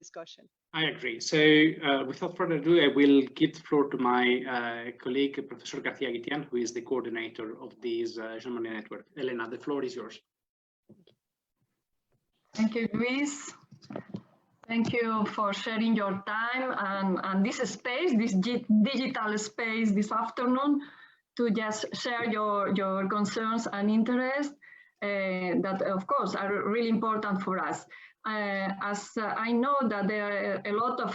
discussion. I agree. So without further ado, I will give the floor to my colleague, Professor Garcia Guitian, who is the coordinator of this Jean Monnet network. Elena, the floor is yours. Thank you, Luis. Thank you for sharing your time and this space, this digital space this afternoon to just share your concerns and interests that, of course, are really important for us. As I know that there are a lot of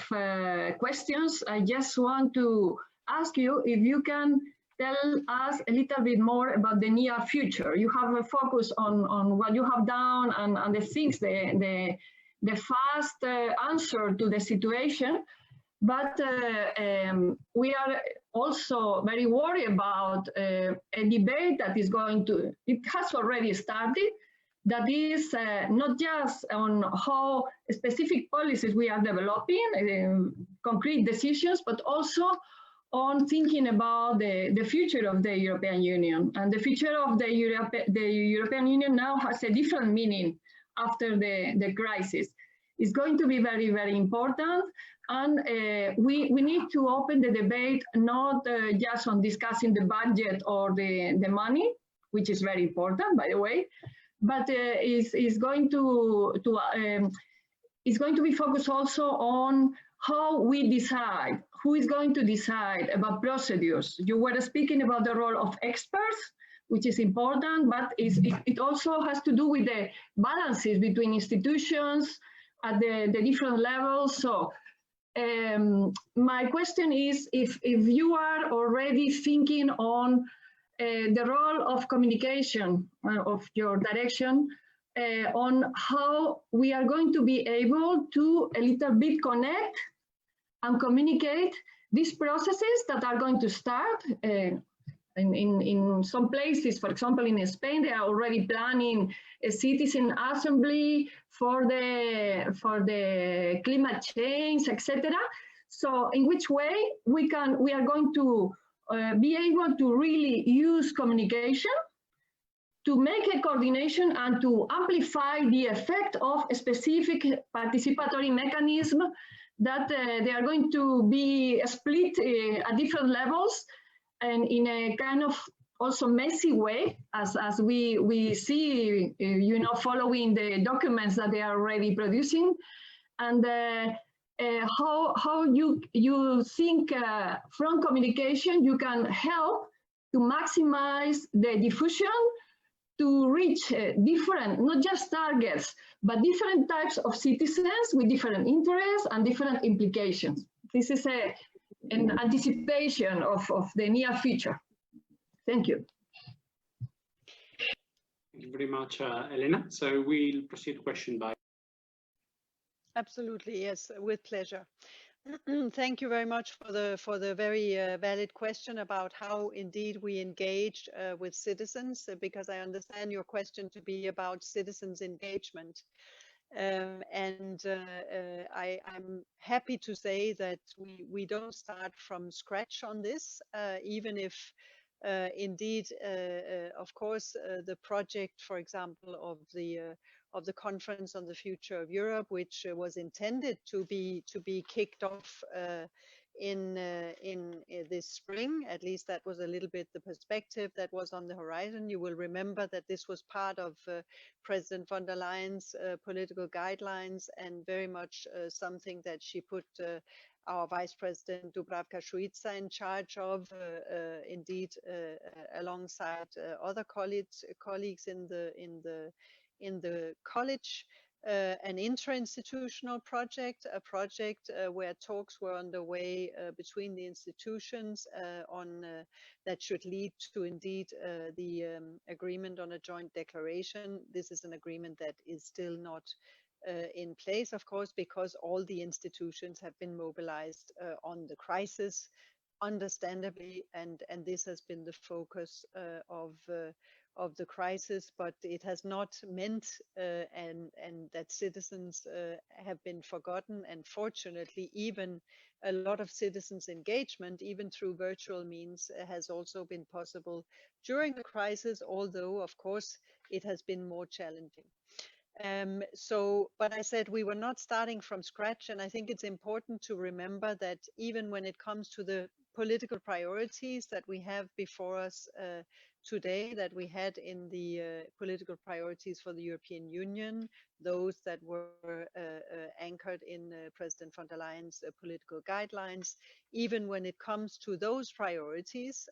questions, I just want to ask you if you can tell us a little bit more about the near future. You have a focus on what you have done and the things, the fast answer to the situation, but we are also very worried about a debate that is going to, it has already started, that is not just on how specific policies we are developing, concrete decisions, but also on thinking about the future of the European Union. And the future of the European Union now has a different meaning after the crisis. It's going to be very, very important. And we need to open the debate not just on discussing the budget or the money, which is very important, by the way, but it's going to be focused also on how we decide, who is going to decide about procedures. You were speaking about the role of experts, which is important, but it also has to do with the balances between institutions at the different levels. So my question is if you are already thinking on the role of communication of your direction on how we are going to be able to a little bit connect and communicate these processes that are going to start in some places. For example, in Spain, they are already planning a citizen assembly for the climate change, etc. So in which way we are going to be able to really use communication to make a coordination and to amplify the effect of a specific participatory mechanism that they are going to be split at different levels and in a kind of also messy way, as we see, you know, following the documents that they are already producing, and how you think from communication you can help to maximize the diffusion to reach different, not just targets, but different types of citizens with different interests and different implications. This is an anticipation of the near future. Thank you. Thank you very much, Elena. So we'll proceed question by. Absolutely, yes, with pleasure. Thank you very much for the very valid question about how indeed we engage with citizens, because I understand your question to be about citizens' engagement. I'm happy to say that we don't start from scratch on this, even if indeed, of course, the project, for example, of the conference on the future of Europe, which was intended to be kicked off in this spring. At least that was a little bit the perspective that was on the horizon. You will remember that this was part of President von der Leyen's political guidelines, and very much something that she put our Vice President Dubravka Šuica in charge of, indeed, alongside other colleagues in the college. An interinstitutional project, a project where talks were underway between the institutions on that should lead to indeed the agreement on a joint declaration. This is an agreement that is still not in place, of course, because all the institutions have been mobilized on the crisis, understandably, and this has been the focus of the crisis, but it has not meant and that citizens have been forgotten. And fortunately, even a lot of citizens' engagement, even through virtual means, has also been possible during the crisis, although of course it has been more challenging. But I said we were not starting from scratch, and I think it's important to remember that even when it comes to the political priorities that we have before us today, that we had in the political priorities for the European Union, those that were anchored in President von der Leyen's political guidelines, even when it comes to those priorities,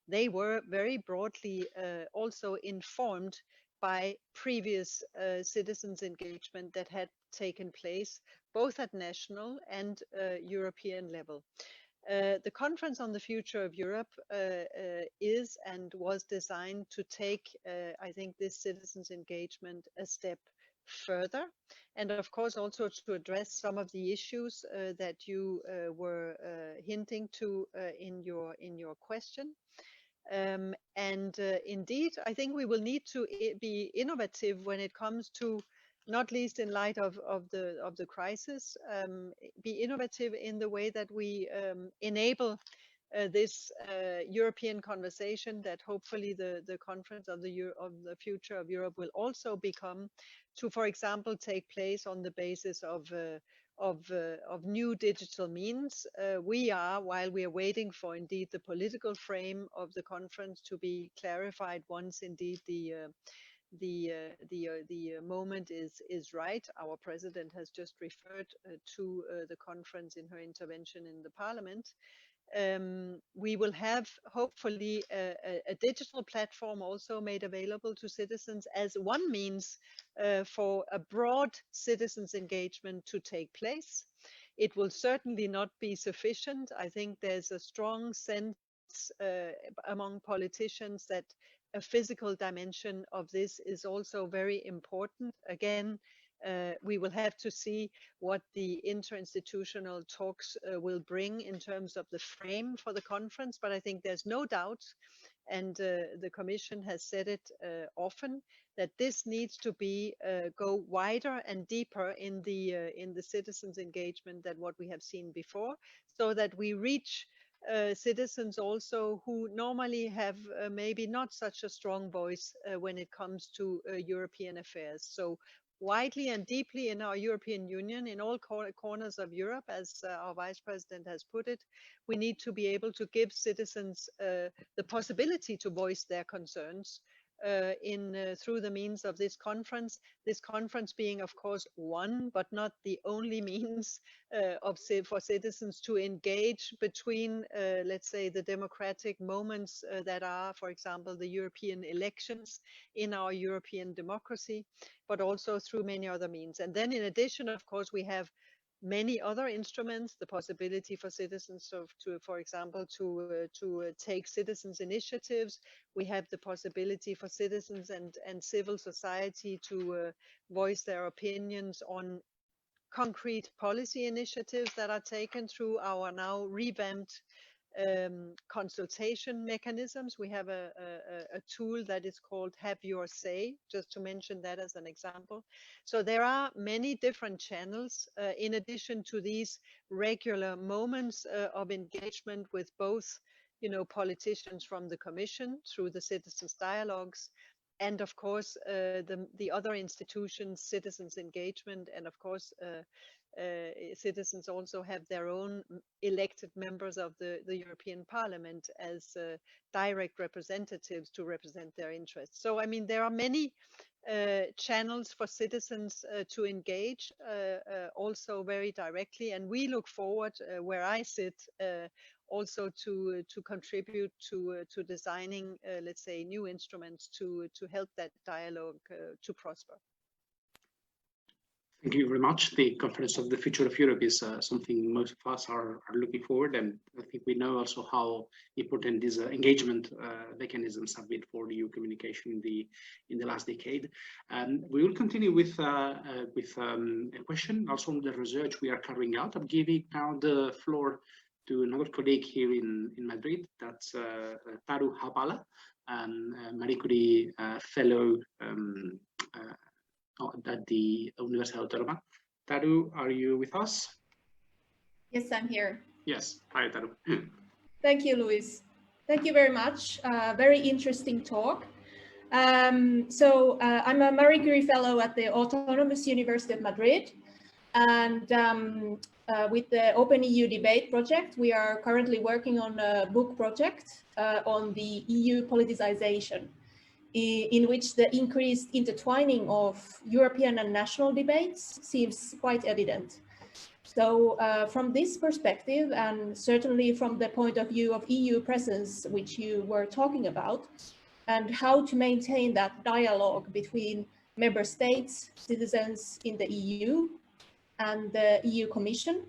they were very broadly also informed by previous citizens' engagement that had taken place both at national and European level. The Conference on the Future of Europe is and was designed to take, I think, this citizens' engagement a step further, and of course also to address some of the issues that you were hinting to in your question. Indeed, I think we will need to be innovative when it comes to, not least in light of the crisis, be innovative in the way that we enable this European conversation that hopefully the Conference of the Future of Europe will also become, to, for example, take place on the basis of new digital means. While we are waiting for indeed the political frame of the conference to be clarified once indeed the moment is right. Our president has just referred to the conference in her intervention in the parliament. We will have hopefully a digital platform also made available to citizens as one means for a broad citizens engagement to take place. It will certainly not be sufficient. I think there's a strong sense among politicians that a physical dimension of this is also very important. Again, we will have to see what the interinstitutional talks will bring in terms of the frame for the conference, but I think there's no doubt, and the Commission has said it often, that this needs to be go wider and deeper in the citizens' engagement than what we have seen before, so that we reach citizens also who normally have maybe not such a strong voice when it comes to European affairs. So widely and deeply in our European Union, in all corners of Europe, as our Vice President has put it, we need to be able to give citizens the possibility to voice their concerns through the means of this conference being, of course, one but not the only means for citizens to engage between, let's say, the democratic moments that are, for example, the European elections in our European democracy, but also through many other means. And then in addition, of course, we have many other instruments, the possibility for citizens for example, to take citizens' initiatives. We have the possibility for citizens and civil society to voice their opinions on concrete policy initiatives that are taken through our now revamped consultation mechanisms. We have a tool that is called Have Your Say, just to mention that as an example. So there are many different channels in addition to these regular moments of engagement with both, politicians from the Commission through the citizens' dialogues, and of course the other institutions, citizens' engagement, and of course citizens also have their own elected members of the European Parliament as direct representatives to represent their interests. So, I mean, there are many channels for citizens to engage also very directly, and we look forward, where I sit, also to contribute to designing, let's say, new instruments to help that dialogue to prosper. Thank you very much. The Conference of the Future of Europe is something most of us are looking forward, and I think we know also how important these engagement mechanisms have been for the EU communication in the last decade. We will continue with a question also on the research we are carrying out. I'm giving now the floor to another colleague here in Madrid. That's Taru Hapala, Marie Curie Fellow at the Universidad Autónoma. Taru, are you with us? Yes, I'm here. Yes. Hi, Taru. Thank you, Luis. Thank you very much. Very interesting talk. I'm a Marie Curie Fellow at the Autonomous University of Madrid. And with the OpenEUdebate project, we are currently working on a book project on the EU politicization, in which the increased intertwining of European and national debates seems quite evident. So from this perspective, and certainly from the point of view of EU presence, which you were talking about, and how to maintain that dialogue between member states, citizens in the EU, and the EU Commission,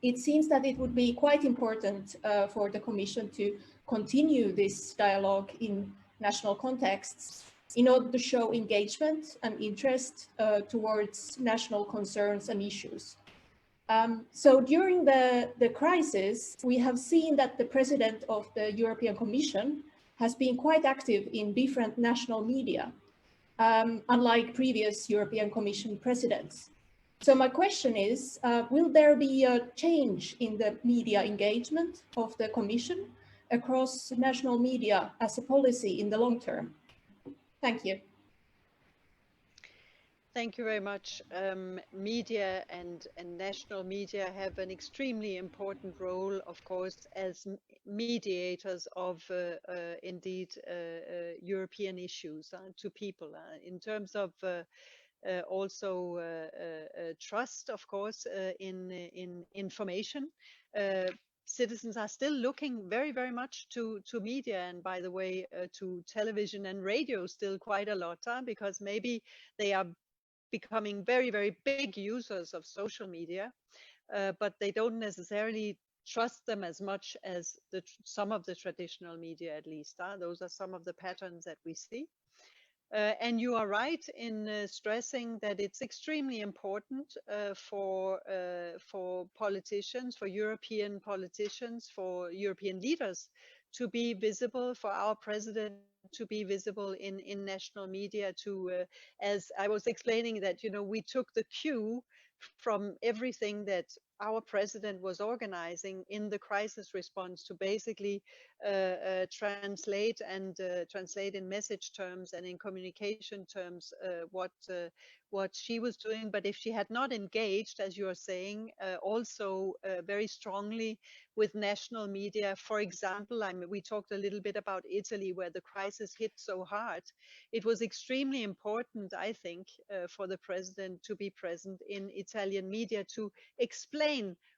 it seems that it would be quite important for the Commission to continue this dialogue in national contexts in order to show engagement and interest towards national concerns and issues. So during the crisis, we have seen that the President of the European Commission has been quite active in different national media, unlike previous European Commission presidents. So my question is, will there be a change in the media engagement of the Commission across national media as a policy in the long term? Thank you. Thank you very much. Media and national media have an extremely important role, of course, as mediators of indeed European issues to people in terms of also trust, of course, in information. Citizens are still looking very, very much to media, and by the way, to television and radio still quite a lot, because maybe they are becoming very, very big users of social media, but they don't necessarily trust them as much as some of the traditional media, at least. Those are some of the patterns that we see. And you are right in stressing that it's extremely important for politicians, for European politicians, for European leaders to be visible, for our president to be visible in national media, to as I was explaining that, you know, we took the cue from everything that our president was organizing in the crisis response to basically translate in message terms and in communication terms what she was doing. But if she had not engaged, as you are saying, also very strongly with national media, for example, we talked a little bit about Italy, where the crisis hit so hard. It was extremely important, I think, for the president to be present in Italian media to explain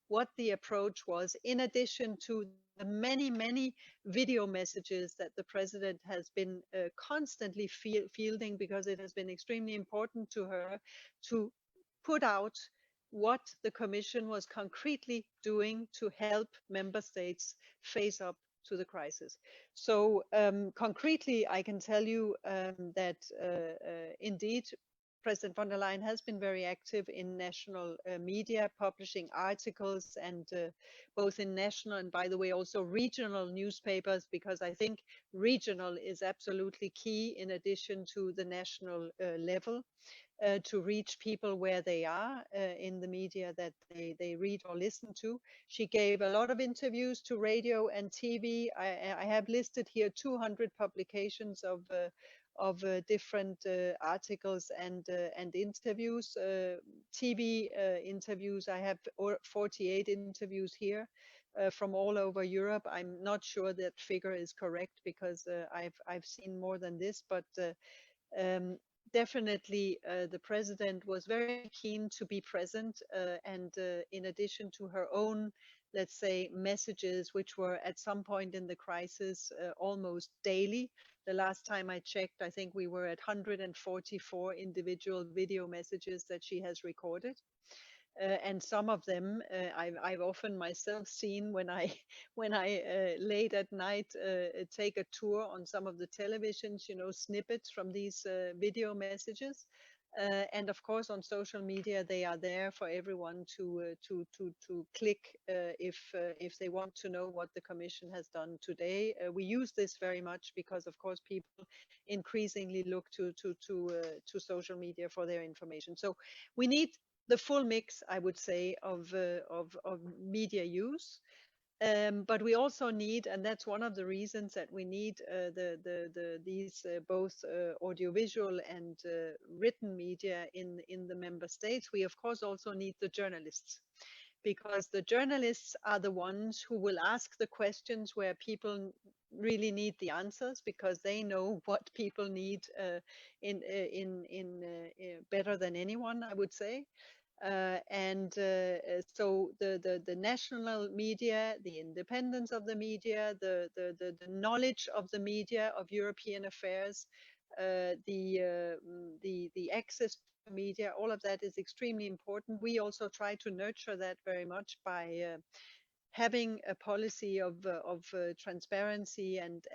what the approach was, in addition to the many, many video messages that the president has been constantly fielding, because it has been extremely important to her to put out what the Commission was concretely doing to help member states face up to the crisis. So concretely, I can tell you that indeed, President von der Leyen has been very active in national media, publishing articles, and both in national and, by the way, also regional newspapers, because I think regional is absolutely key in addition to the national level. To reach people where they are in the media that they read or listen to. She gave a lot of interviews to radio and TV. I have listed here 200 publications of different articles and interviews. TV interviews, I have 48 interviews here. From all over Europe. I'm not sure that figure is correct, because I've seen more than this, but definitely the president was very keen to be present, and in addition to her own, let's say, messages, which were at some point in the crisis almost daily. The last time I checked, I think we were at 144 individual video messages that she has recorded. And some of them I've often myself seen when I late at night take a tour on some of the televisions, you know, snippets from these video messages. And of course, on social media, they are there for everyone to click if they want to know what the Commission has done today. We use this very much because, of course, people increasingly look to social media for their information. So we need the full mix, I would say, of media use. But we also need, and that's one of the reasons that we need these both audiovisual and written media in the member states. We of course also need the journalists, because the journalists are the ones who will ask the questions where people really need the answers, because they know what people need better than anyone, I would say. So the national media, the independence of the media, the knowledge of the media of European affairs, the access to media, all of that is extremely important. We also try to nurture that very much by having a policy of transparency and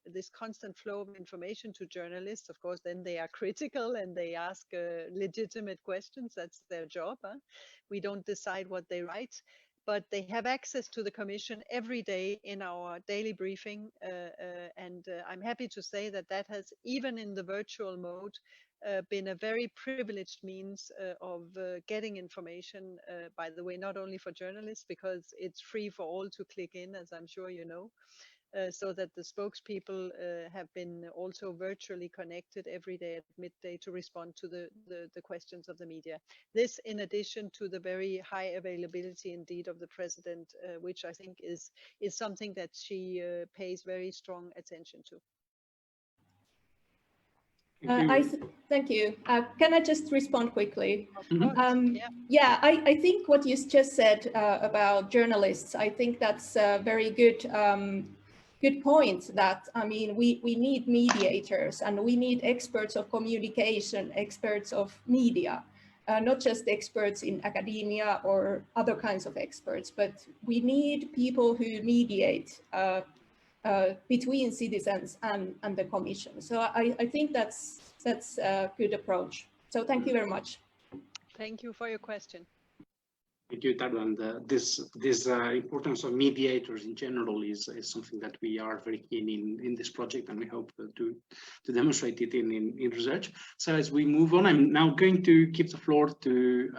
this constant flow of information to journalists. Of course, then they are critical and they ask legitimate questions. That's their job. Huh? We don't decide what they write, but they have access to the Commission every day in our daily briefing. And I'm happy to say that that has, even in the virtual mode, been a very privileged means of getting information, by the way, not only for journalists, because it's free for all to click in, as I'm sure you know, so that the spokespeople have been also virtually connected every day at midday to respond to the questions of the media. This in addition to the very high availability indeed of the president, which I think is something that she pays very strong attention to. Thank you. Can I just respond quickly? Yeah, I think what you just said about journalists, I think that's a very good point. That, I mean, we need mediators and we need experts of communication, experts of media, not just experts in academia or other kinds of experts, but we need people who mediate between citizens and the Commission. So I think that's a good approach. So thank you very much. Thank you for your question. Thank you, Tadu. And this importance of mediators in general is something that we are very keen in this project, and we hope to demonstrate it in research. So as we move on, I'm now going to give the floor to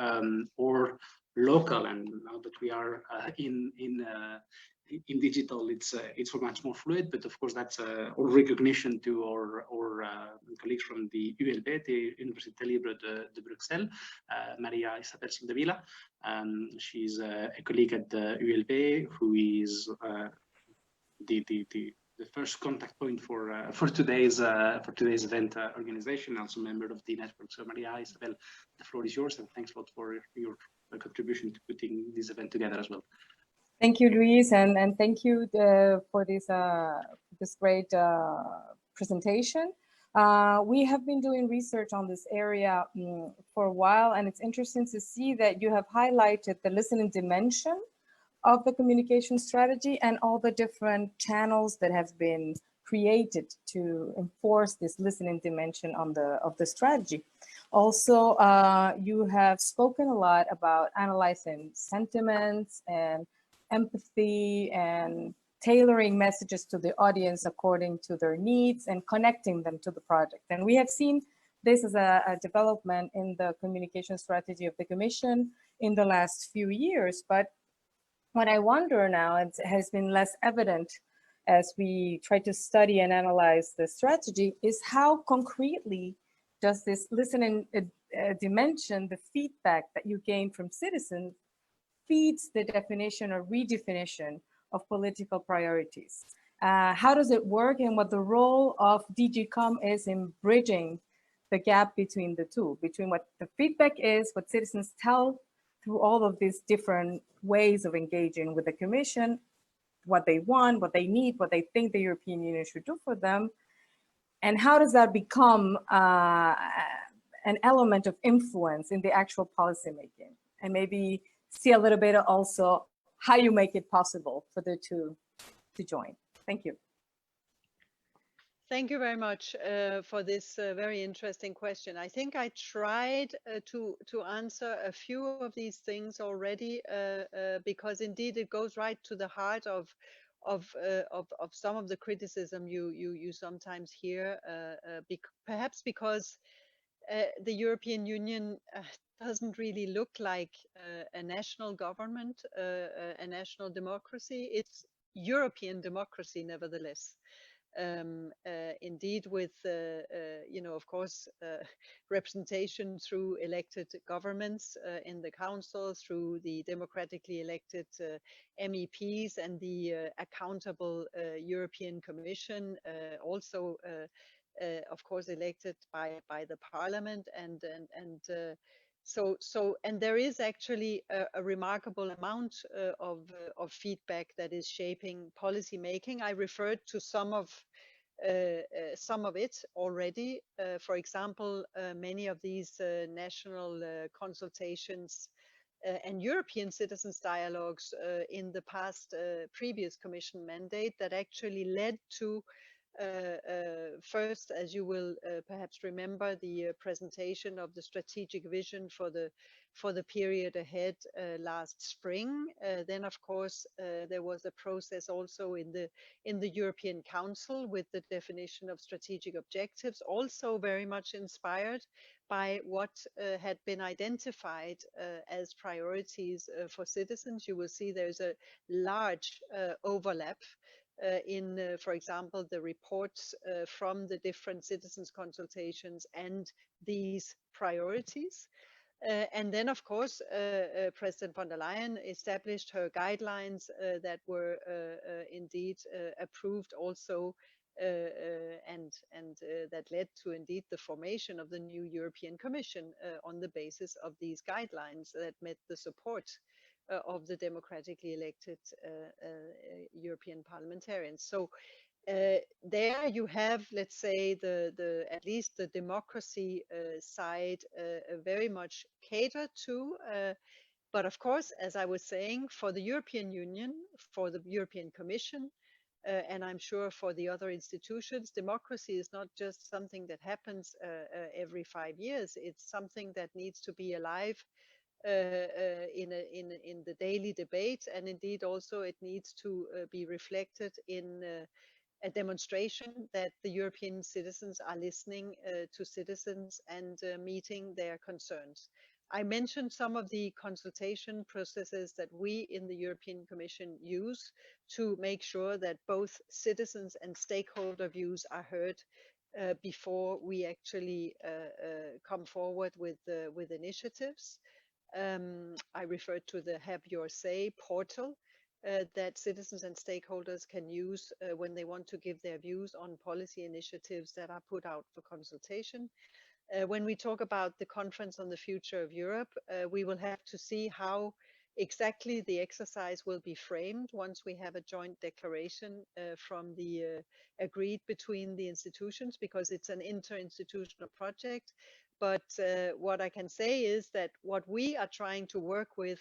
our local, and now that we are in digital, it's much more fluid, but of course that's all recognition to our colleagues from the ULB, the Université Libre de Bruxelles, Maria Isabel Soldevila. She's a colleague at the ULB, who is the first contact point for today's event organization, also member of the network. So Maria Isabel, the floor is yours, and thanks a lot for your contribution to putting this event together as well. Thank you, Luis, and thank you for this great presentation. We have been doing research on this area for a while, and it's interesting to see that you have highlighted the listening dimension of the communication strategy and all the different channels that have been created to enforce this listening dimension of the strategy. Also, you have spoken a lot about analyzing sentiments and empathy and tailoring messages to the audience according to their needs and connecting them to the project. And we have seen this as a development in the communication strategy of the Commission in the last few years. But what I wonder now, it has been less evident as we try to study and analyze the strategy, is how concretely does this listening dimension, the feedback that you gain from citizens, feeds the definition or redefinition of political priorities. How does it work, and what the role of DG Com is in bridging the gap between the two, between what the feedback is, what citizens tell through all of these different ways of engaging with the Commission, what they want, what they need, what they think the European Union should do for them, and how does that become an element of influence in the actual policymaking, and maybe see a little bit also how you make it possible for the two to join. Thank you. Thank you very much for this very interesting question. I think I tried to answer a few of these things already, because indeed it goes right to the heart of some of the criticism you sometimes hear, perhaps because the European Union doesn't really look like a national government, a national democracy. It's European democracy, nevertheless. Indeed, with of course, representation through elected governments in the council, through the democratically elected MEPs, and the accountable European Commission, also of course elected by the Parliament, and there is actually a remarkable amount of feedback that is shaping policy making. I referred to some of it already. For example, many of these national consultations and European citizens dialogues in the past previous Commission mandate that actually led to first, as you will perhaps remember, the presentation of the strategic vision for the period ahead last spring. Then, of course, there was a process also in the European Council with the definition of strategic objectives, also very much inspired by what had been identified as priorities for citizens. You will see there's a large overlap in, for example, the reports from the different citizens consultations and these priorities. And then, of course, President von der Leyen established her guidelines that were indeed approved also, and that led to indeed the formation of the new European Commission on the basis of these guidelines that met the support of the democratically elected European parliamentarians. So there you have, let's say, the at least the democracy side very much catered to. But of course, as I was saying, for the European Union, for the European Commission, and I'm sure for the other institutions, democracy is not just something that happens every 5 years. It's something that needs to be alive in the daily debate, and indeed also it needs to be reflected in a demonstration that the European citizens are listening to citizens and meeting their concerns. I mentioned some of the consultation processes that we in the European Commission use to make sure that both citizens and stakeholder views are heard before we actually come forward with initiatives. I referred to the Have Your Say portal that citizens and stakeholders can use when they want to give their views on policy initiatives that are put out for consultation. When we talk about the Conference on the Future of Europe, we will have to see how exactly the exercise will be framed once we have a joint declaration from the agreed between the institutions, because it's an interinstitutional project. But what I can say is that what we are trying to work with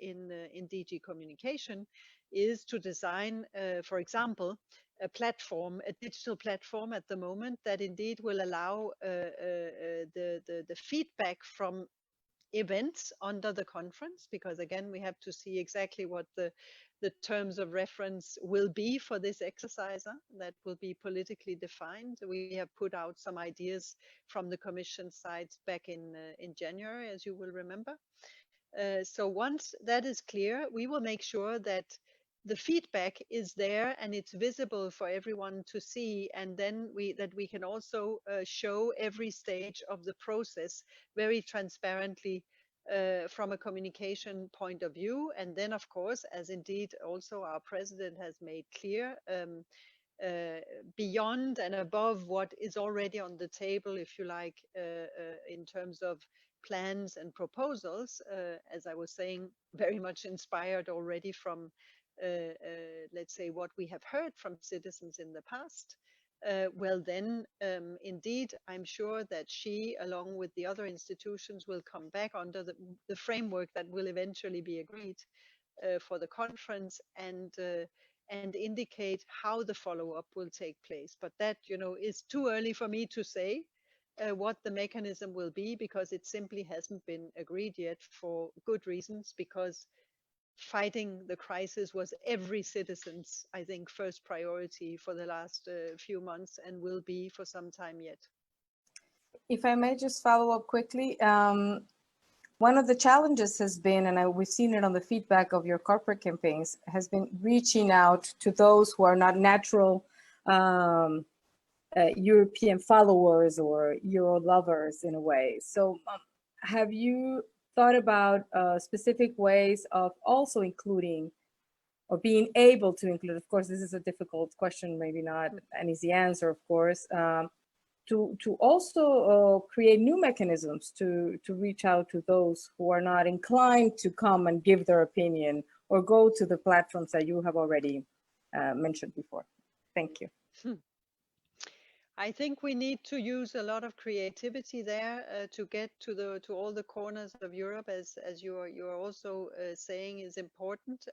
in DG Communication is to design, for example, a platform, a digital platform at the moment that indeed will allow the feedback from events under the conference, because again, we have to see exactly what the terms of reference will be for this exercise that will be politically defined. We have put out some ideas from the Commission side back in January, as you will remember. So once that is clear, we will make sure that the feedback is there and it's visible for everyone to see, and then we can also show every stage of the process very transparently from a communication point of view. And then, of course, as indeed also our president has made clear, beyond and above what is already on the table, if you like, in terms of plans and proposals, as I was saying, very much inspired already from let's say what we have heard from citizens in the past. Well then, indeed, I'm sure that she, along with the other institutions, will come back under the framework that will eventually be agreed for the conference, and indicate how the follow-up will take place. But that, is too early for me to say what the mechanism will be, because it simply hasn't been agreed yet, for good reasons, because fighting the crisis was every citizen's, I think, first priority for the last few months, and will be for some time yet. if I may just follow up quickly, one of the challenges has been, and we've seen it on the feedback of your corporate campaigns, has been reaching out to those who are not natural European followers or Euro lovers in a way. So have you thought about specific ways of also including or being able to include, of course, this is a difficult question, maybe not an easy answer, of course, to also create new mechanisms to reach out to those who are not inclined to come and give their opinion or go to the platforms that you have already mentioned before. Thank you. I think we need to use a lot of creativity there to get to all the corners of Europe, as you're also saying is important.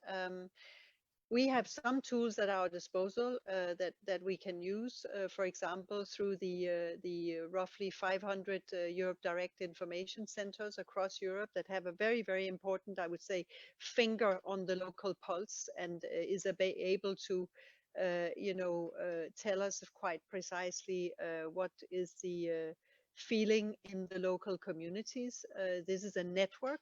We have some tools at our disposal that we can use, for example, through the roughly 500 Europe Direct information centers across Europe that have a very, very important, I would say, finger on the local pulse and is able to tell us quite precisely what is the feeling in the local communities. This is a network.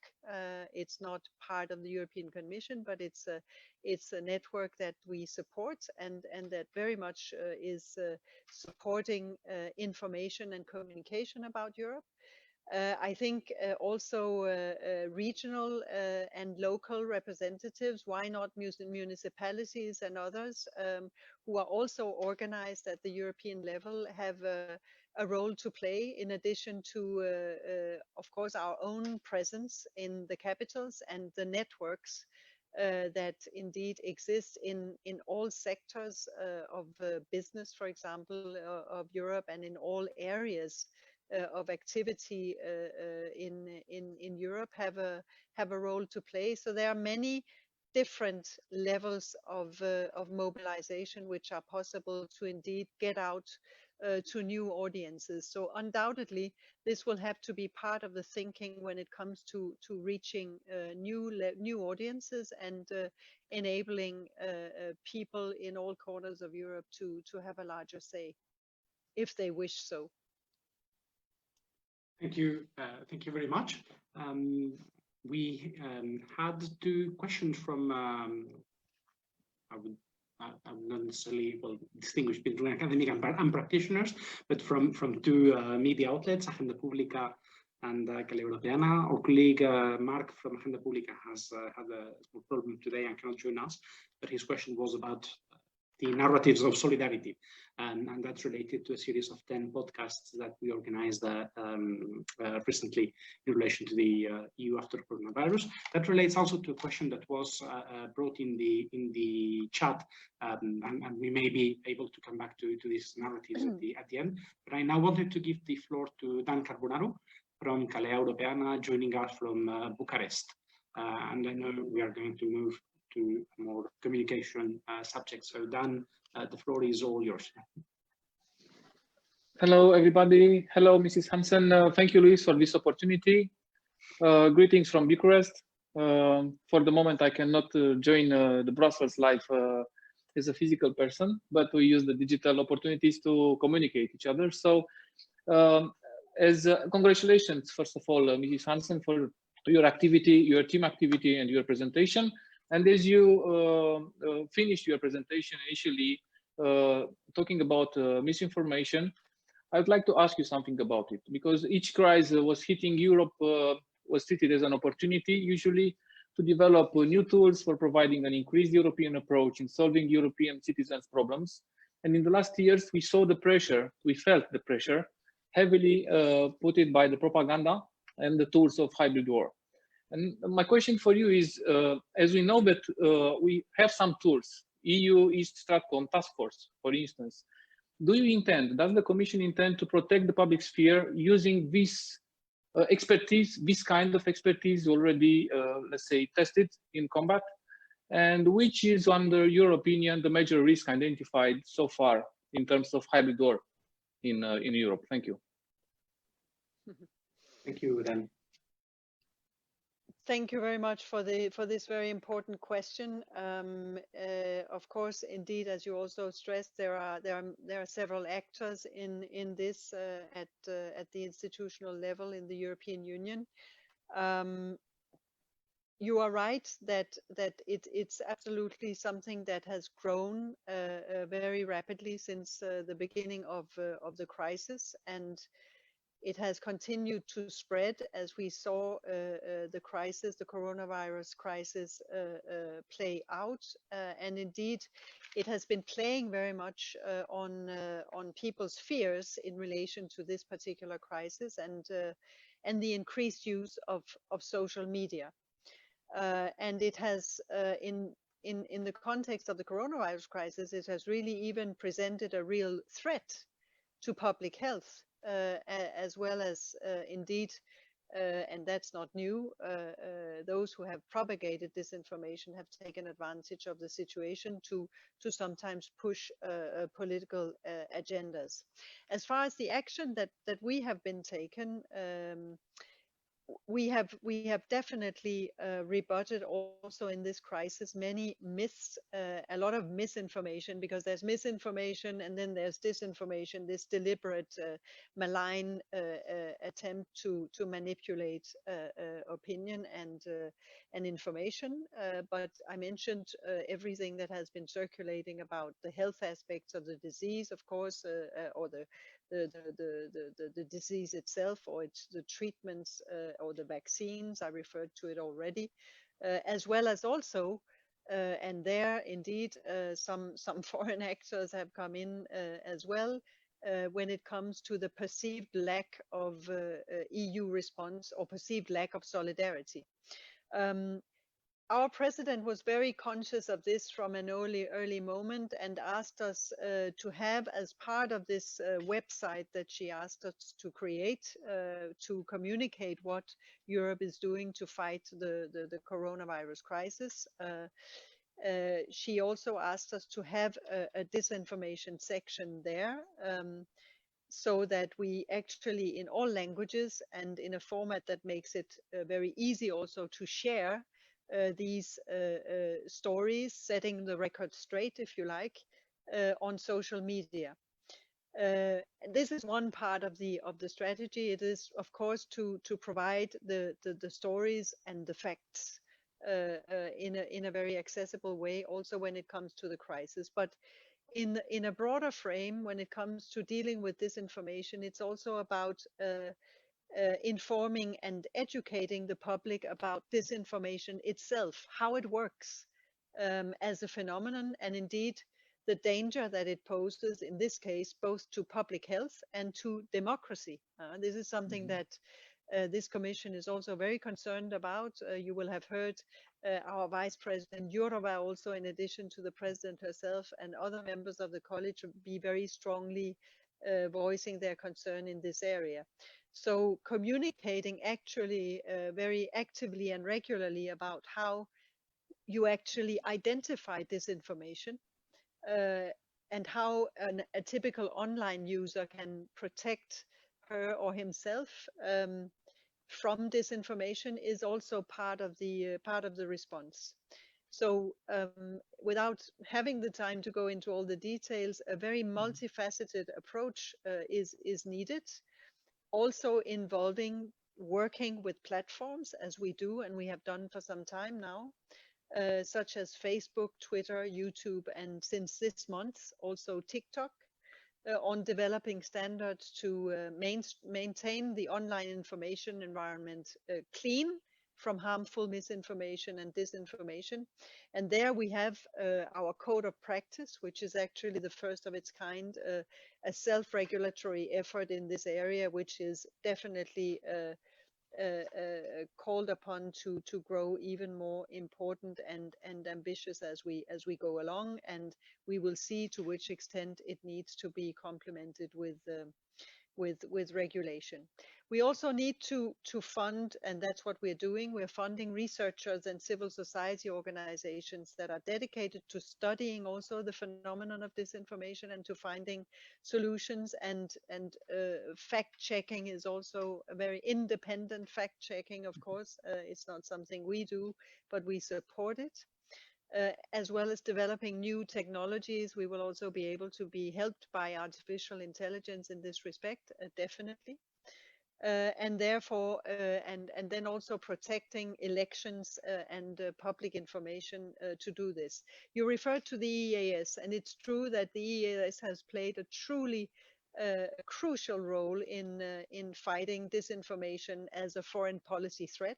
It's not part of the European Commission, but it's a network that we support and that very much is supporting information and communication about Europe. I think also regional and local representatives, why not municipalities and others who are also organized at the European level, have a role to play, in addition to, of course, our own presence in the capitals and the networks that indeed exist in all sectors of business, for example, of Europe, and in all areas of activity in Europe have a role to play. So there are many different levels of mobilization which are possible to indeed get out to new audiences. So undoubtedly, this will have to be part of the thinking when it comes to reaching new audiences and enabling people in all corners of Europe to have a larger say, if they wish so. Thank you very much. We had two questions from, I'm not necessarily distinguish between academic and practitioners, but from two media outlets, Agenda Pública and Calidad Europeana. Our colleague Mark from Agenda Pública has had a small problem today and cannot join us, but his question was about the narratives of solidarity, and that's related to a series of 10 podcasts that we organized recently in relation to the EU after coronavirus. That relates also to a question that was brought in the chat, and we may be able to come back to these narratives at the end. But I now wanted to give the floor to Dan Carbonaro from Calidad Europeana, joining us from Bucharest. And I know we are going to move to more communication subjects. So Dan, the floor is all yours. Hello, everybody. Hello, Mrs. Hansen. Thank you, Luis, for this opportunity. Greetings from Bucharest. For the moment, I cannot join the Brussels live as a physical person, but we use the digital opportunities to communicate each other. So congratulations, first of all, Mrs. Hansen, for your activity, your team activity, and your presentation. And as you finished your presentation initially talking about misinformation, I'd like to ask you something about it, because each crisis was hitting Europe was treated as an opportunity, usually, to develop new tools for providing an increased European approach in solving European citizens' problems. And in the last years, we saw the pressure, we felt the pressure, heavily put it by the propaganda and the tools of hybrid war. And my question for you is, as we know that we have some tools, EU East Stratcom Task Force, for instance, does the Commission intend to protect the public sphere using this expertise, this kind of expertise already, let's say, tested in combat? And which is, under your opinion, the major risk identified so far in terms of hybrid war in Europe? Thank you. Thank you, Dan. Thank you very much for this very important question. Of course, indeed, as you also stressed, there are several actors in this at the institutional level in the European Union. You are right that it's absolutely something that has grown very rapidly since the beginning of the crisis, and it has continued to spread as we saw the crisis, the coronavirus crisis, play out. And indeed, it has been playing very much on people's fears in relation to this particular crisis and the increased use of social media. And it has, in the context of the coronavirus crisis, it has really even presented a real threat to public health. As well as indeed, and that's not new, those who have propagated disinformation have taken advantage of the situation to sometimes push political agendas. As far as the action that we have been taken, we have definitely rebutted also in this crisis many myths, a lot of misinformation, because there's misinformation and then there's disinformation, this deliberate malign attempt to manipulate opinion and information. But I mentioned everything that has been circulating about the health aspects of the disease, of course, or the disease itself, or it's the treatments or the vaccines. I referred to it already, as well as also, and there indeed some foreign actors have come in as well when it comes to the perceived lack of EU response or perceived lack of solidarity. Our president was very conscious of this from an early moment and asked us to have, as part of this website that she asked us to create to communicate what Europe is doing to fight the coronavirus crisis. She also asked us to have a disinformation section there, so that we actually, in all languages and in a format that makes it very easy also to share these stories, setting the record straight, if you like, on social media. This is one part of the strategy. It is, of course, to provide the stories and the facts in a very accessible way, also when it comes to the crisis. But in a broader frame, when it comes to dealing with disinformation, it's also about informing and educating the public about disinformation itself, how it works as a phenomenon, and indeed the danger that it poses, in this case, both to public health and to democracy. This is something that this commission is also very concerned about. You will have heard our Vice President Jourova also, in addition to the President herself and other members of the college, be very strongly voicing their concern in this area. So communicating actually very actively and regularly about how you actually identify disinformation and how a typical online user can protect her or himself from disinformation is also part of the response. So without having the time to go into all the details, a very multifaceted approach is needed, also involving working with platforms, as we do and we have done for some time now, such as Facebook, Twitter, YouTube, and since this month also TikTok, on developing standards to maintain the online information environment clean from harmful misinformation and disinformation. And there we have our code of practice, which is actually the first of its kind, a self-regulatory effort in this area, which is definitely called upon to grow even more important and ambitious as we go along, and we will see to which extent it needs to be complemented with with regulation. We also need to fund, and that's what we're doing. We're funding researchers and civil society organizations that are dedicated to studying also the phenomenon of disinformation and to finding solutions. And fact checking is also a very independent fact checking. Of course, it's not something we do, but we support it. As well as developing new technologies, we will also be able to be helped by artificial intelligence in this respect, definitely. And therefore, and then also protecting elections and public information to do this. You referred to the EEAS, and it's true that the EEAS has played a truly crucial role in fighting disinformation as a foreign policy threat.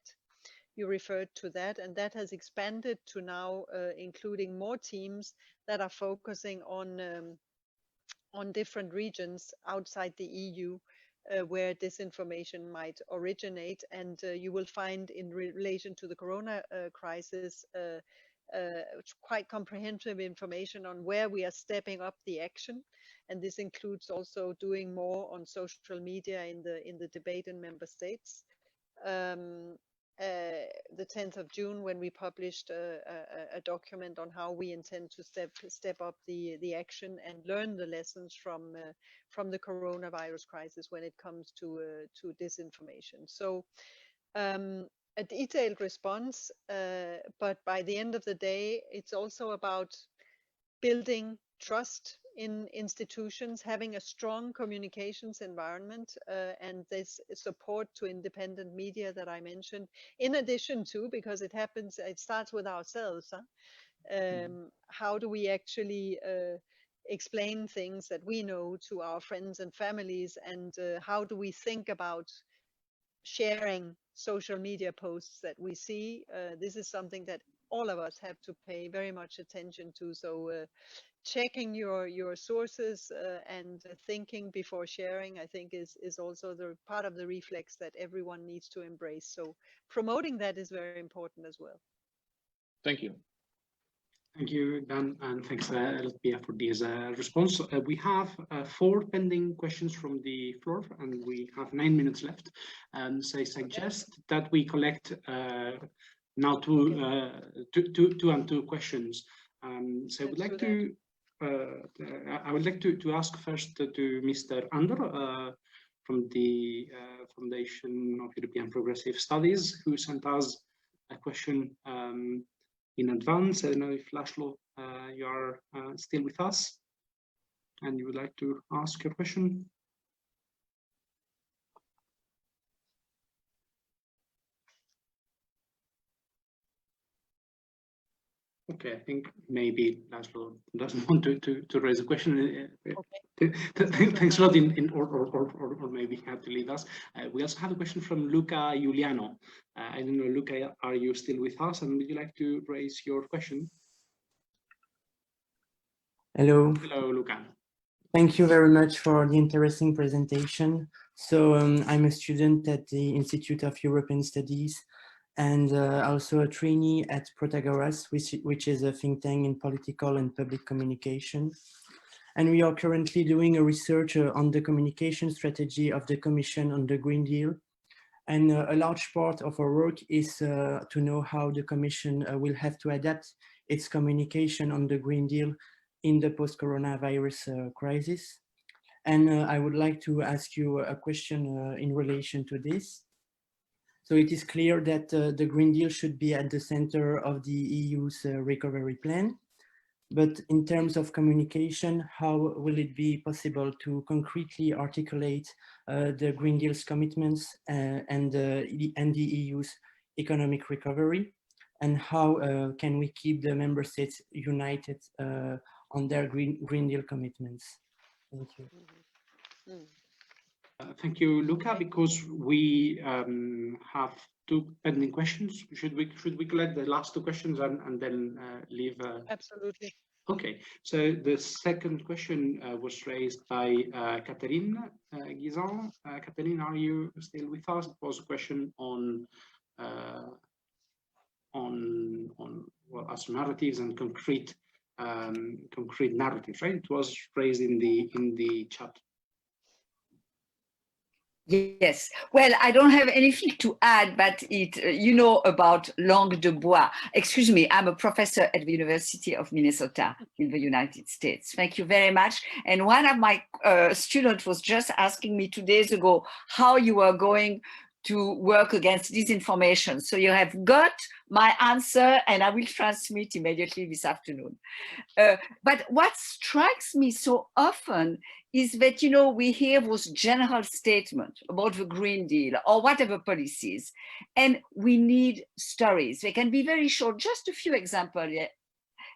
You referred to that, and that has expanded to now including more teams that are focusing on different regions outside the EU where disinformation might originate. And you will find in relation to the corona crisis quite comprehensive information on where we are stepping up the action. And this includes also doing more on social media in the debate in member states. The 10th of June, when we published a document on how we intend to step up the action and learn the lessons from the coronavirus crisis when it comes to disinformation. So a detailed response, but by the end of the day, it's also about building trust in institutions, having a strong communications environment, and this support to independent media that I mentioned, in addition to, because it starts with ourselves. How do we actually explain things that we know to our friends and families, and how do we think about sharing social media posts that we see? This is something that all of us have to pay very much attention to. So checking your sources and thinking before sharing, I think is also the part of the reflex that everyone needs to embrace. So promoting that is very important as well. Thank you. Thank you, Dan, and thanks, Pia, for this response. We have 4 pending questions from the floor, and we have 9 minutes left. So I suggest that we collect now two and two questions. So I would like to ask first to Mr. Ander from the Foundation of European Progressive Studies, who sent us a question in advance. I don't know if Laszlo, you are still with us and you would like to ask your question. Okay, I think maybe Laszlo doesn't want to raise a question. Okay. Thanks a lot, or maybe he had to leave us. We also have a question from Luca Giuliano. I don't know, Luca, are you still with us, and would you like to raise your question? Hello. Hello, Luca. Thank you very much for the interesting presentation. So I'm a student at the Institute of European Studies, and also a trainee at Protagoras, which is a think tank in political and public communication. And we are currently doing a research on the communication strategy of the Commission on the Green Deal. And a large part of our work is to know how the Commission will have to adapt its communication on the Green Deal in the post-coronavirus crisis. And I would like to ask you a question in relation to this. So it is clear that the Green Deal should be at the center of the EU's recovery plan. But in terms of communication, how will it be possible to concretely articulate the Green Deal's commitments and the EU's economic recovery? And how can we keep the member states united on their Green Deal commitments? Thank you. Thank you, Luca. Because we have 2 pending questions, should we collect the last 2 questions and then leave? Absolutely. Okay. So the second question was raised by Catherine Guizan. Catherine, are you still with us? It was a question on well, as narratives and concrete narratives, right? It was raised in the chat. Yes. Well, I don't have anything to add, but you know about langue de bois. Excuse me, I'm a professor at the University of Minnesota in the United States. Thank you very much. And one of my students was just asking me 2 days ago how you are going to work against disinformation. So you have got my answer, and I will transmit immediately this afternoon. But what strikes me so often is that, you know, we hear those general statements about the Green Deal or whatever policies, and we need stories. They can be very short, just a few examples.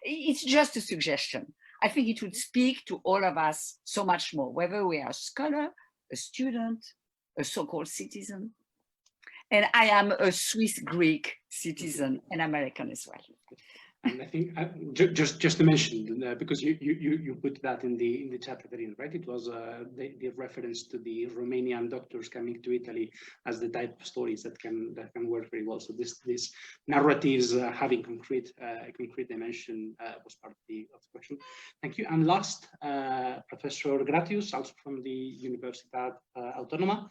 It's just a suggestion. I think it would speak to all of us so much more, whether we are a scholar, a student, a so-called citizen. And I am a Swiss Greek citizen and American as well. And I think just to mention, because you put that in the chat, Katerina, right? It was the reference to the Romanian doctors coming to Italy as the type of stories that can work very well. So this narratives having concrete dimension was part of the question. Thank you. And last, Professor Gratius, also from the Universitat Autonoma.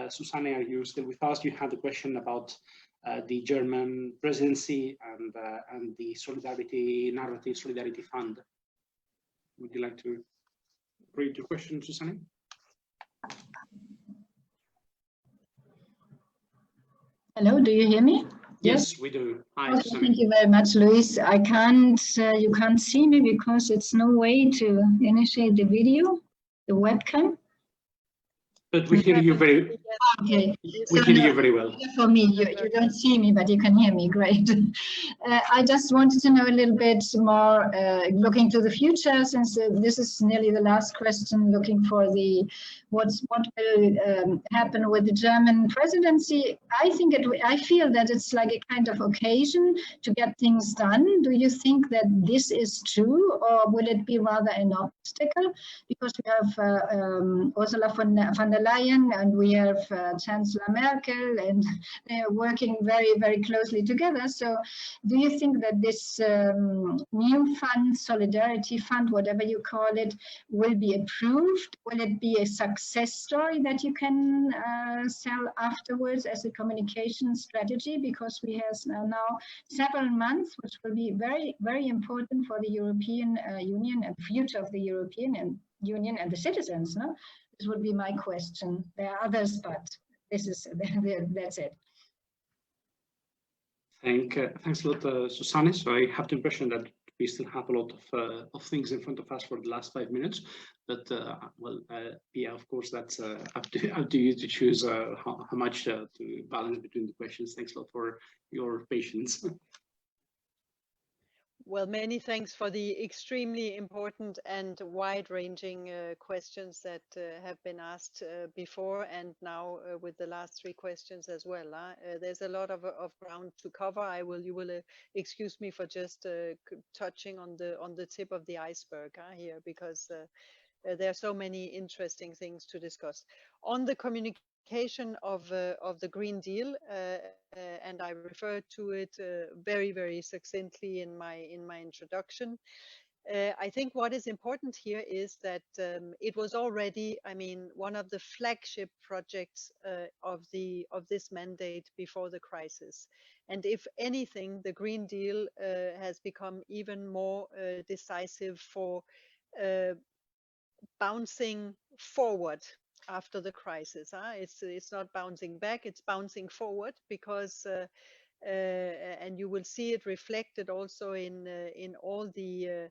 Susanne, are you still with us? You had a question about the German presidency and the solidarity fund. Would you like to read your question, Susanne? Hello, do you hear me? Yes, we do. Hi, okay, thank you very much, Luis. I can't, you can't see me because it's no way to initiate the video, the webcam. But we hear you very. Okay. We hear you very well. For me, you don't see me, but you can hear me. Great. I just wanted to know a little bit more, looking to the future, since this is nearly the last question. Looking for the what will happen with the German presidency. I feel that it's like a kind of occasion to get things done. Do you think that this is true, or will it be rather an obstacle? Because we have Ursula von der Leyen, and we have Chancellor Merkel, and they are working very, very closely together. So do you think that this new fund, Solidarity Fund, whatever you call it, will be approved? Will it be a success story that you can sell afterwards as a communication strategy? Because we have now several months, which will be very, very important for the European Union and the future of the European Union and the citizens, no? This would be my question. There are others, but this is that's it. Thanks a lot, Susanne. So I have the impression that we still have a lot of things in front of us for the last 5 minutes. But Pia, of course, that's up to you to choose how much to balance between the questions. Thanks a lot for your patience. Well, many thanks for the extremely important and wide-ranging questions that have been asked before, and now with the last 3 questions as well. There's a lot of ground to cover. You will excuse me for just touching on the tip of the iceberg here, because there are so many interesting things to discuss. On the communication of the Green Deal, and I referred to it very, very succinctly in my introduction. I think what is important here is that it was already, I mean, one of the flagship projects of this mandate before the crisis. And if anything, the Green Deal has become even more decisive for bouncing forward after the crisis. It's not bouncing back, it's bouncing forward, because and you will see it reflected also in all the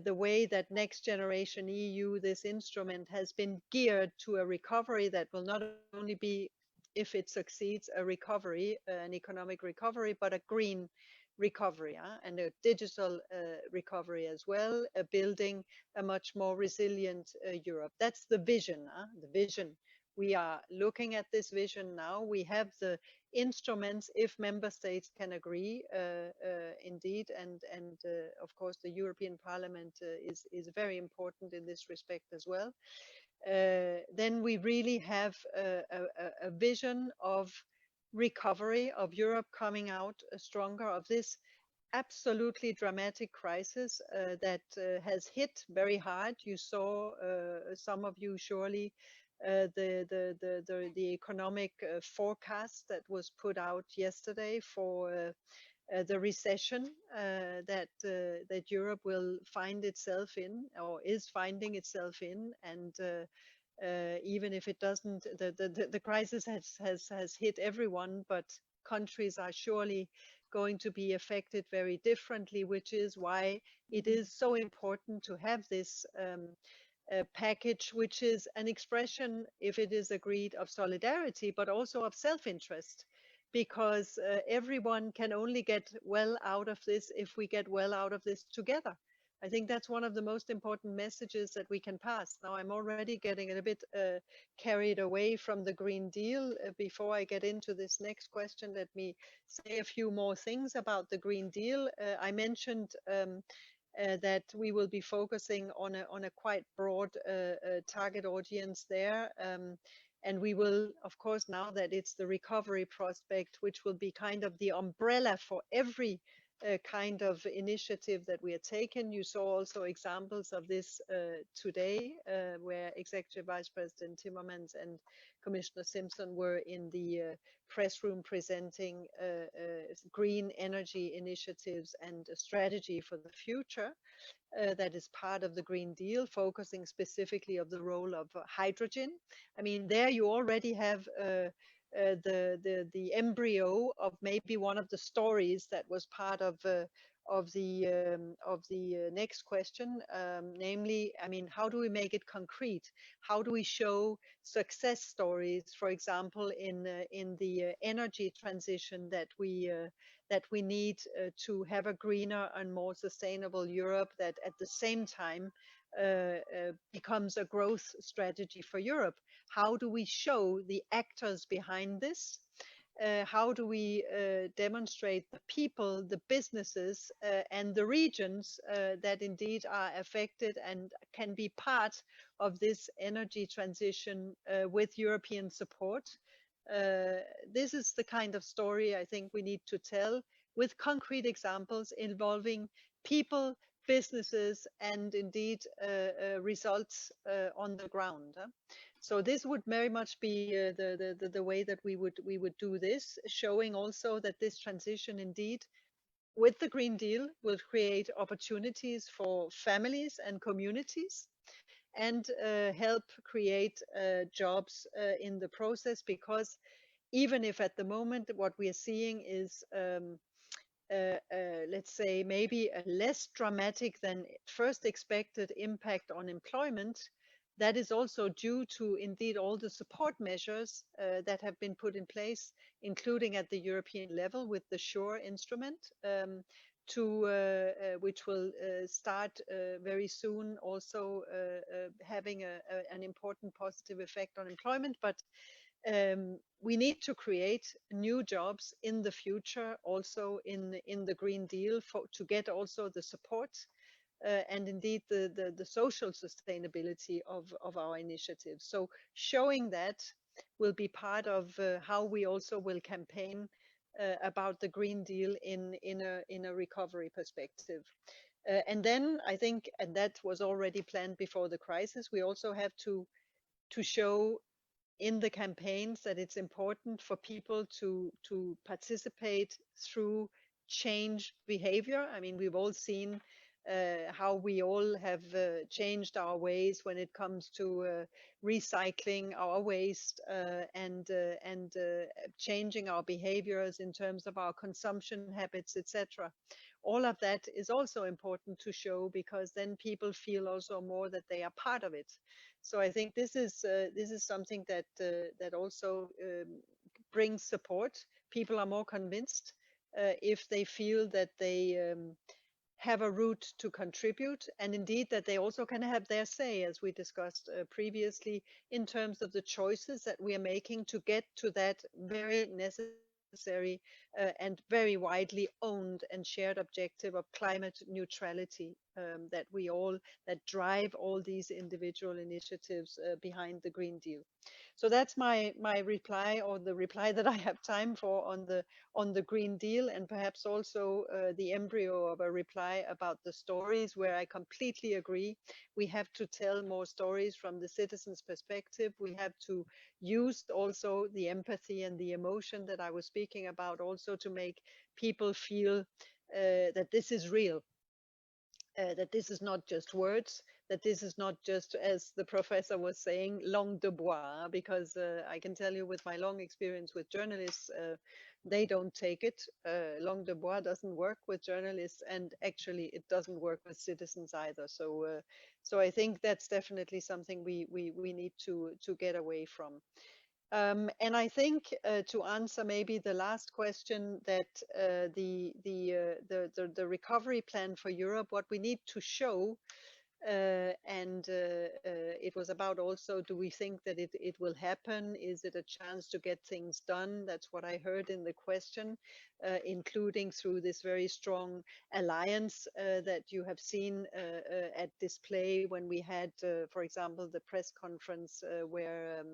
way that Next Generation EU, this instrument, has been geared to a recovery that will not only be, if it succeeds, a recovery, an economic recovery, but a green recovery and a digital recovery as well, building a much more resilient Europe. That's the vision. The vision. We are looking at this vision now. We have the instruments, if member states can agree, indeed, and of course the European Parliament is very important in this respect as well. Then we really have a vision of recovery, of Europe coming out stronger, of this absolutely dramatic crisis that has hit very hard. You saw, some of you surely, the economic forecast that was put out yesterday for the recession that Europe will find itself in, or is finding itself in, and even if it doesn't, the crisis has hit everyone, but countries are surely going to be affected very differently, which is why it is so important to have this package, which is an expression, if it is agreed, of solidarity, but also of self-interest, because everyone can only get well out of this if we get well out of this together. I think that's one of the most important messages that we can pass. Now, I'm already getting a bit carried away from the Green Deal. Before I get into this next question, let me say a few more things about the Green Deal. I mentioned that we will be focusing on a quite broad target audience there. And we will, of course, now that it's the recovery prospect, which will be kind of the umbrella for every kind of initiative that we are taking. You saw also examples of this today, where Executive Vice President Timmermans and Commissioner Simpson were in the press room presenting green energy initiatives and a strategy for the future. That is part of the Green Deal, focusing specifically of the role of hydrogen. I mean, there you already have the embryo of maybe one of the stories that was part of the next question, namely, I mean, how do we make it concrete? How do we show success stories, for example, in the energy transition that we need to have a greener and more sustainable Europe that at the same time becomes a growth strategy for Europe? How do we show the actors behind this? How do we demonstrate the people, the businesses, and the regions that indeed are affected and can be part of this energy transition with European support? This is the kind of story I think we need to tell, with concrete examples involving people, businesses, and indeed results on the ground. So this would very much be the way that we would do this, showing also that this transition indeed with the Green Deal will create opportunities for families and communities, and help create jobs in the process, because even if at the moment what we are seeing is let's say maybe a less dramatic than first expected impact on employment, that is also due to indeed all the support measures that have been put in place, including at the European level with the SURE instrument, which will start very soon, also having an important positive effect on employment. But we need to create new jobs in the future, also in the Green Deal, to get also the support and indeed the social sustainability of our initiatives. So showing that will be part of how we also will campaign about the Green Deal in a recovery perspective. And then I think, and that was already planned before the crisis, we also have to show in the campaigns that it's important for people to participate through change behavior. I mean, we've all seen how we all have changed our ways when it comes to recycling our waste and changing our behaviors in terms of our consumption habits, etc. All of that is also important to show, because then people feel also more that they are part of it. So I think this is something that also brings support. People are more convinced if they feel that they have a route to contribute, and indeed that they also can have their say, as we discussed previously, in terms of the choices that we are making to get to that very necessary and very widely owned and shared objective of climate neutrality that drive all these individual initiatives behind the Green Deal. So that's my reply, or the reply that I have time for on the Green Deal, and perhaps also the embryo of a reply about the stories, where I completely agree. We have to tell more stories from the citizens' perspective. We have to use also the empathy and the emotion that I was speaking about, also to make people feel that this is real, that this is not just words, that this is not just, as the professor was saying, langue de bois, because I can tell you with my long experience with journalists, they don't take it. Langue de bois doesn't work with journalists, and actually it doesn't work with citizens either. So, so I think that's definitely something we need to get away from. And I think to answer maybe the last question, that the recovery plan for Europe, what we need to show, and it was about also, do we think that it will happen? Is it a chance to get things done? That's what I heard in the question, including through this very strong alliance that you have seen at display when we had, for example, the press conference where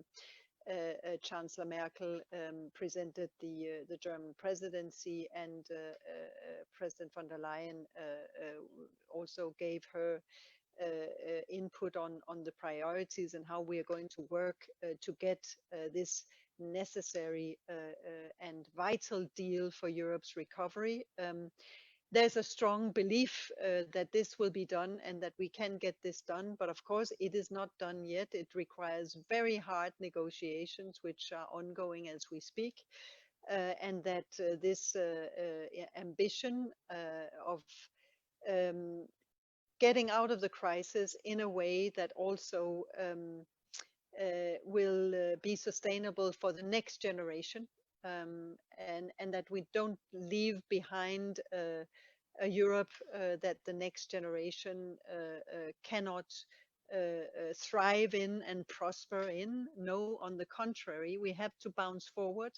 Chancellor Merkel presented the German presidency, and President von der Leyen also gave her input on the priorities and how we are going to work to get this necessary and vital deal for Europe's recovery. There's a strong belief that this will be done and that we can get this done, but of course it is not done yet. It requires very hard negotiations, which are ongoing as we speak, and that this ambition of getting out of the crisis in a way that also will be sustainable for the next generation, and that we don't leave behind a Europe that the next generation cannot thrive in and prosper in. No, on the contrary, we have to bounce forward.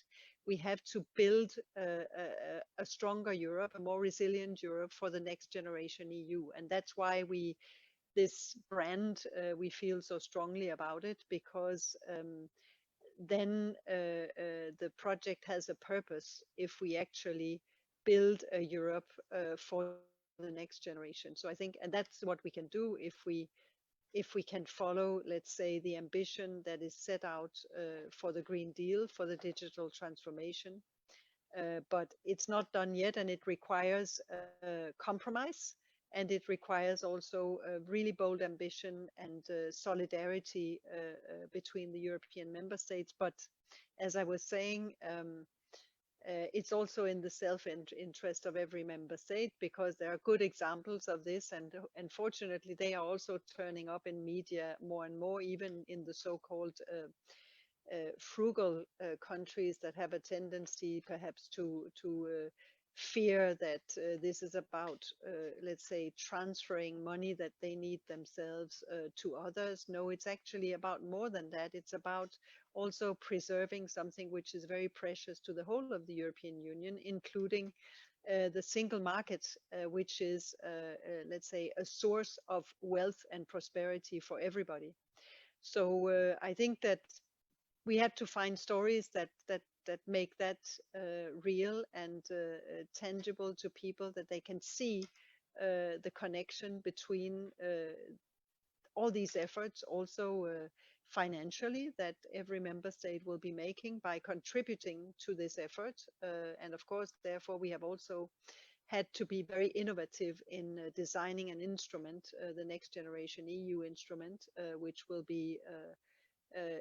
We have to build a stronger Europe, a more resilient Europe for the next generation EU. And that's why this brand, we feel so strongly about it, because then the project has a purpose if we actually build a Europe for the next generation. So I think, and that's what we can do if we can follow, let's say, the ambition that is set out for the Green Deal, for the digital transformation. But it's not done yet, and it requires compromise, and it requires also a really bold ambition and solidarity between the European member states. But as I was saying, it's also in the self-interest of every member state, because there are good examples of this, and unfortunately they are also turning up in media more and more, even in the so-called frugal countries that have a tendency perhaps to fear that this is about, let's say, transferring money that they need themselves to others. No, it's actually about more than that. It's about also preserving something which is very precious to the whole of the European Union, including the single market, which is, let's say, a source of wealth and prosperity for everybody. So I think that we have to find stories that make that real and tangible to people, that they can see the connection between all these efforts, also financially, that every member state will be making by contributing to this effort. And of course, therefore, we have also had to be very innovative in designing an instrument, the Next Generation EU instrument, which will be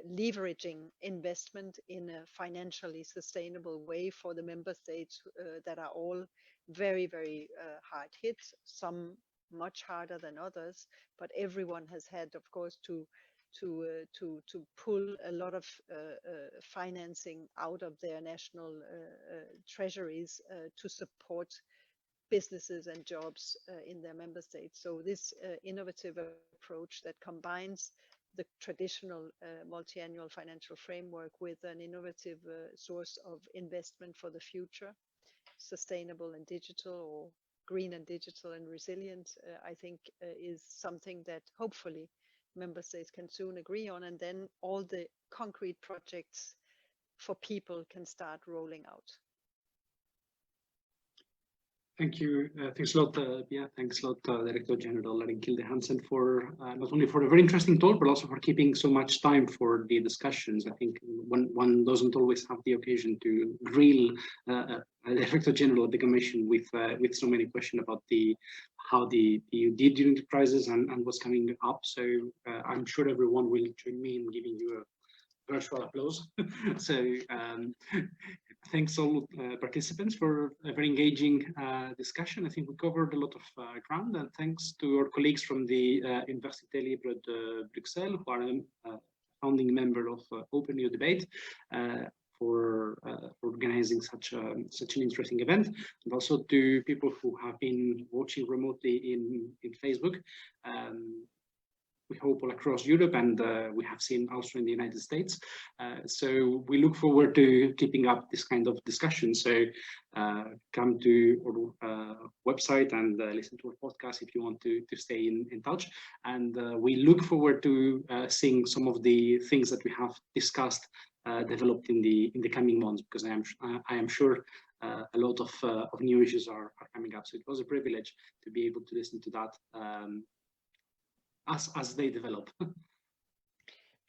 leveraging investment in a financially sustainable way for the member states that are all very, very hard hit, some much harder than others, but everyone has had, of course, to pull a lot of financing out of their national treasuries to support businesses and jobs in their member states. So this innovative approach that combines the traditional multi-annual financial framework with an innovative source of investment for the future, sustainable and digital, or green and digital and resilient, I think is something that hopefully member states can soon agree on, and then all the concrete projects for people can start rolling out. Thank you. Thanks a lot, Pia. Thanks a lot, Director General Ahrenkilde Hansen, for not only for a very interesting talk, but also for keeping so much time for the discussions. I think one doesn't always have the occasion to grill a Director General of the Commission with so many questions about how the EU did during the crisis and what's coming up. So I'm sure everyone will join me in giving you a virtual applause. So thanks all participants for a very engaging discussion. I think we covered a lot of ground, and thanks to our colleagues from the Université Libre de Bruxelles, who are a founding member of OpenEUdebate, for organizing such an interesting event, and also to people who have been watching remotely in Facebook. We hope all across Europe, and we have seen also in the United States. So we look forward to keeping up this kind of discussion. So come to our website and listen to our podcast if you want to stay in touch. And we look forward to seeing some of the things that we have discussed developed in the coming months, because I am sure a lot of new issues are coming up. So it was a privilege to be able to listen to that as they develop.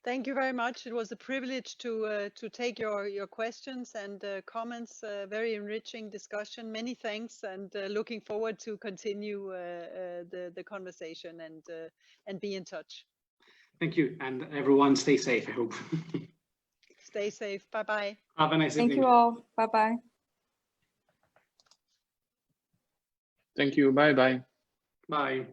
Thank you very much. It was a privilege to take your questions and comments. Very enriching discussion. Many thanks, and looking forward to continue the conversation and be in touch. Thank you, and everyone stay safe, I hope. Stay safe. Bye-bye. Have a nice evening. Thank you all. Bye-bye. Thank you. Bye-bye. Bye.